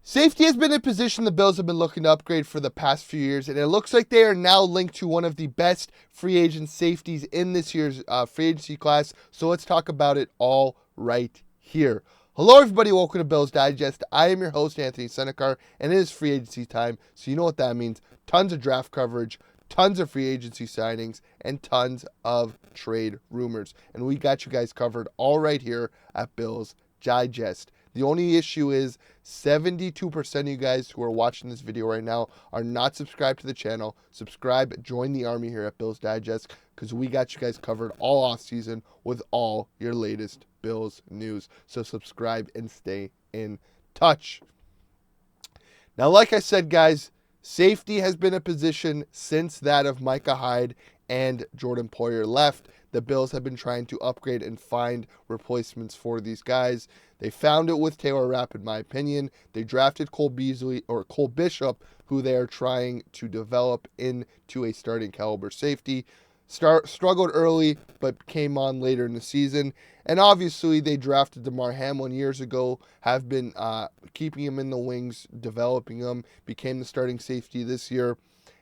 Safety has been a position the Bills have been looking to upgrade for the past few years, and it looks like they are now linked to one of the best free agent safeties in this year's free agency class. So let's talk about it all right here. Hello, everybody. Welcome to Bills Digest. I am your host, Anthony Senicar, and it is free agency time. So you know what that means. Tons of draft coverage, tons of free agency signings, and tons of trade rumors. And we got you guys covered all right here at Bills Digest. The only issue is 72% of you guys who are watching this video right now are not subscribed to the channel. Subscribe, join the army here at Bills Digest, because we got you guys covered all off season with all your latest Bills news. So subscribe and stay in touch. Now, like I said, guys, safety has been a position since that of Micah Hyde and Jordan Poyer left. The Bills have been trying to upgrade and find replacements for these guys. They found it with Taylor Rapp, in my opinion. They drafted Cole Bishop, who they are trying to develop into a starting caliber safety. Struggled early, but came on later in the season. And obviously, they drafted Damar Hamlin years ago, have been keeping him in the wings, developing him, became the starting safety this year.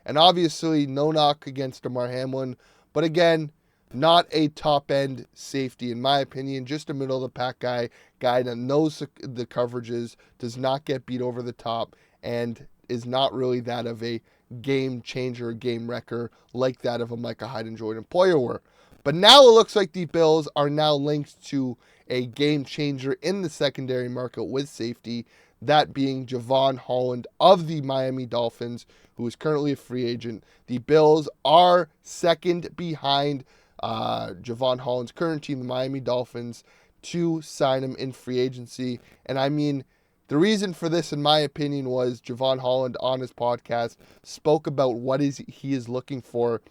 And obviously, no knock against Damar Hamlin, but again, not a top-end safety, in my opinion. Just a middle-of-the-pack guy that knows the coverages, does not get beat over the top, and is not really that of a game changer, game wrecker like that of a Micah Hyde and Jordan Poyer were. But now it looks like the Bills are now linked to a game changer in the secondary market with safety, that being Javon Holland of the Miami Dolphins, who is currently a free agent. The Bills are second behind Javon Holland's current team, the Miami Dolphins, to sign him in free agency. And I mean, the reason for this, in my opinion, was Javon Holland on his podcast spoke about what he is looking for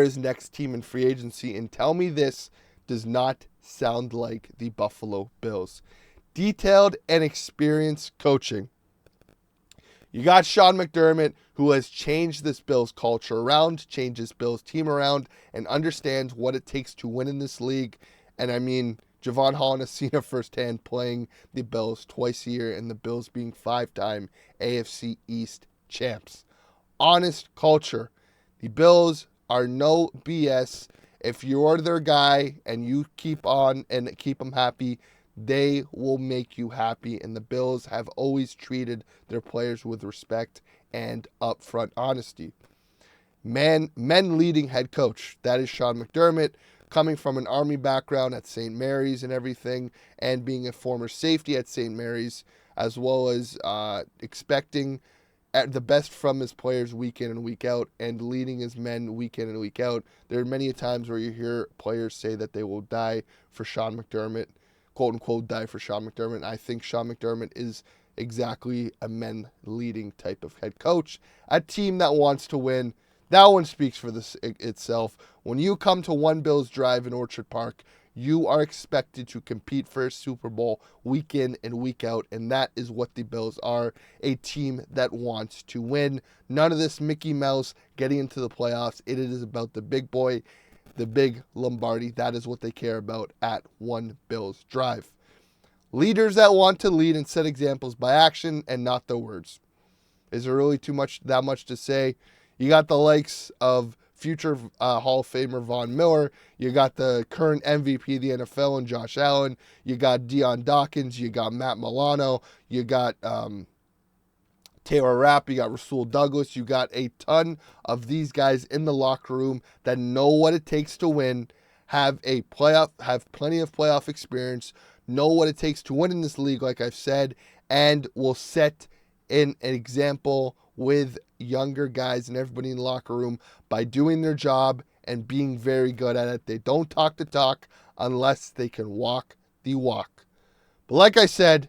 his next team in free agency. And tell me this does not sound like the Buffalo Bills. Detailed and experienced coaching. You got Sean McDermott, who has changed this Bills culture around, changed this Bills team around, and understands what it takes to win in this league. And I mean, Javon Holland has seen it firsthand playing the Bills twice a year, and the Bills being 5-time AFC East champs. Honest culture. The Bills are no BS. If you're their guy and you keep on and keep them happy, they will make you happy, and the Bills have always treated their players with respect and upfront honesty. Men leading head coach, that is Sean McDermott, coming from an Army background at St. Mary's and everything, and being a former safety at St. Mary's, as well as expecting the best from his players week in and week out, and leading his men week in and week out. There are many times where you hear players say that they will die for Sean McDermott, quote-unquote, die for Sean McDermott. I think Sean McDermott is exactly a men-leading type of head coach. A team that wants to win, that one speaks for itself. When you come to One Bills Drive in Orchard Park, you are expected to compete for a Super Bowl week in and week out, and that is what the Bills are, a team that wants to win. None of this Mickey Mouse getting into the playoffs. It is about the big boy, the big Lombardi. That is what they care about at One Bills Drive. Leaders that want to lead and set examples by action and not their words. Is there really that much to say? You got the likes of future Hall of Famer Von Miller. You got the current MVP of the NFL and Josh Allen. You got Deion Dawkins. You got Matt Milano. You got Taylor Rapp, you got Rasul Douglas, you got a ton of these guys in the locker room that know what it takes to win, have plenty of playoff experience, know what it takes to win in this league, like I've said, and will set an example with younger guys and everybody in the locker room by doing their job and being very good at it. They don't talk the talk unless they can walk the walk. But like I said,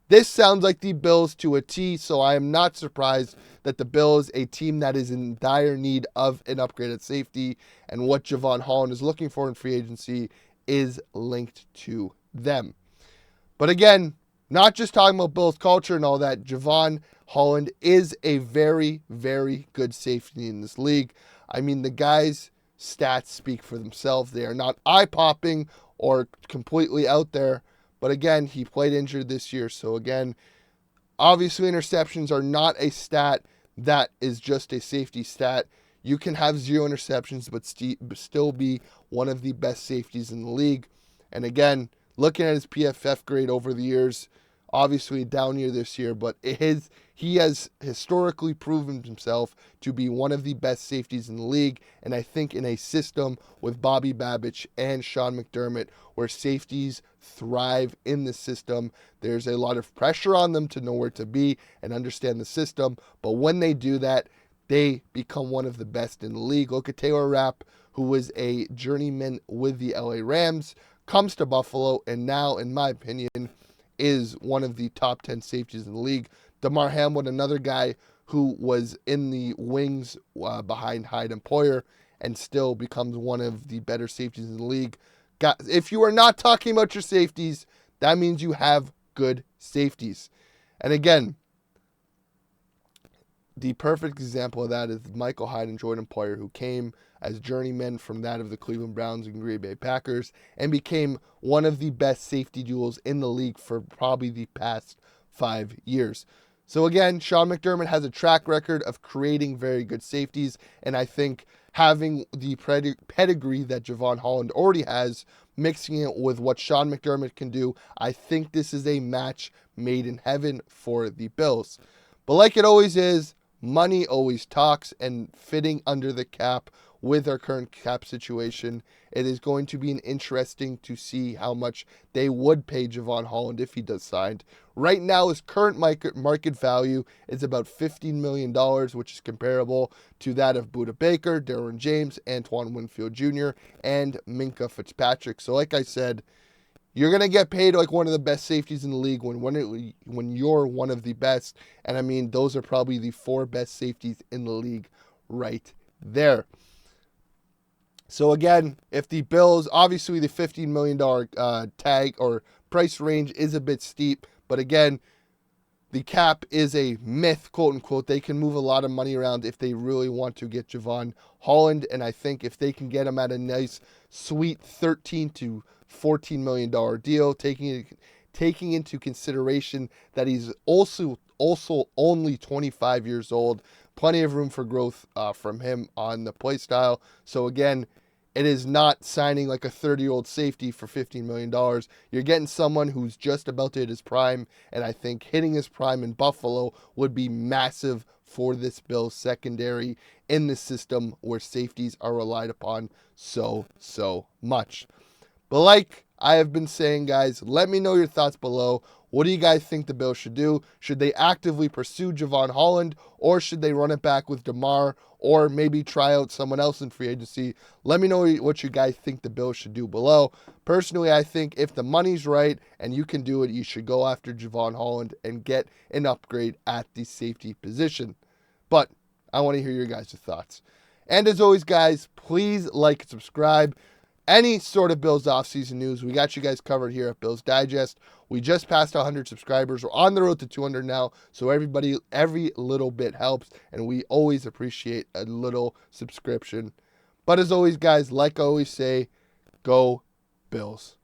this sounds like the Bills to a T, so I am not surprised that the Bills, a team that is in dire need of an upgraded safety, and what Javon Holland is looking for in free agency is linked to them. But again, not just talking about Bills culture and all that, Javon Holland is a very, very good safety in this league. I mean, the guy's stats speak for themselves. They are not eye-popping or completely out there. But again, he played injured this year. So again, Obviously, interceptions are not a stat that is just a safety stat. You can have 0 interceptions, but still be one of the best safeties in the league. And again, looking at his PFF grade over the years, obviously a down year this year, but he has historically proven himself to be one of the best safeties in the league. And I think in a system with Bobby Babich and Sean McDermott, where safeties thrive in the system, there's a lot of pressure on them to know where to be and understand the system. But when they do that, they become one of the best in the league. Look at Taylor Rapp, who was a journeyman with the LA Rams, comes to Buffalo, and now, in my opinion, is one of the top 10 safeties in the league. Damar Hamlin, another guy who was in the wings behind Hyde and Poyer, and still becomes one of the better safeties in the league. If you are not talking about your safeties, that means you have good safeties. And again, the perfect example of that is Michael Hyde and Jordan Poyer, who came as journeymen from that of the Cleveland Browns and Green Bay Packers and became one of the best safety duels in the league for probably the past 5 years. So again, Sean McDermott has a track record of creating very good safeties, and I think having the pedigree that Javon Holland already has, mixing it with what Sean McDermott can do, I think this is a match made in heaven for the Bills. But like it always is, money always talks, and fitting under the cap with our current cap situation, it is going to be interesting to see how much they would pay Javon Holland if he does sign. Right now, his current market value is about $15 million, which is comparable to that of Budda Baker, Derwin James, Antoine Winfield Jr., and Minkah Fitzpatrick. So like I said, you're going to get paid like one of the best safeties in the league when you're one of the best. And I mean, those are probably the 4 best safeties in the league right there. So again, if the Bills, obviously the $15 million tag or price range is a bit steep, but again, the cap is a myth, quote unquote. They can move a lot of money around if they really want to get Javon Holland, and I think if they can get him at a nice, sweet $13 to $14 million deal, taking into consideration that he's also only 25 years old, plenty of room for growth from him on the play style. So again, it is not signing like a 30-year-old safety for $15 million. You're getting someone who's just about to hit his prime, and I think hitting his prime in Buffalo would be massive for this Bills secondary in the system where safeties are relied upon so much. But like I have been saying, guys, let me know your thoughts below. What do you guys think the Bills should do? Should they actively pursue Javon Holland, or should they run it back with Damar, or maybe try out someone else in free agency? Let me know what you guys think the Bills should do below. Personally, I think if the money's right and you can do it, you should go after Javon Holland and get an upgrade at the safety position. But I want to hear your guys' thoughts. And as always, guys, please like and subscribe. Any sort of Bills offseason news, we got you guys covered here at Bills Digest. We just passed 100 subscribers. We're on the road to 200 now, so every little bit helps, and we always appreciate a little subscription. But as always, guys, like I always say, go Bills.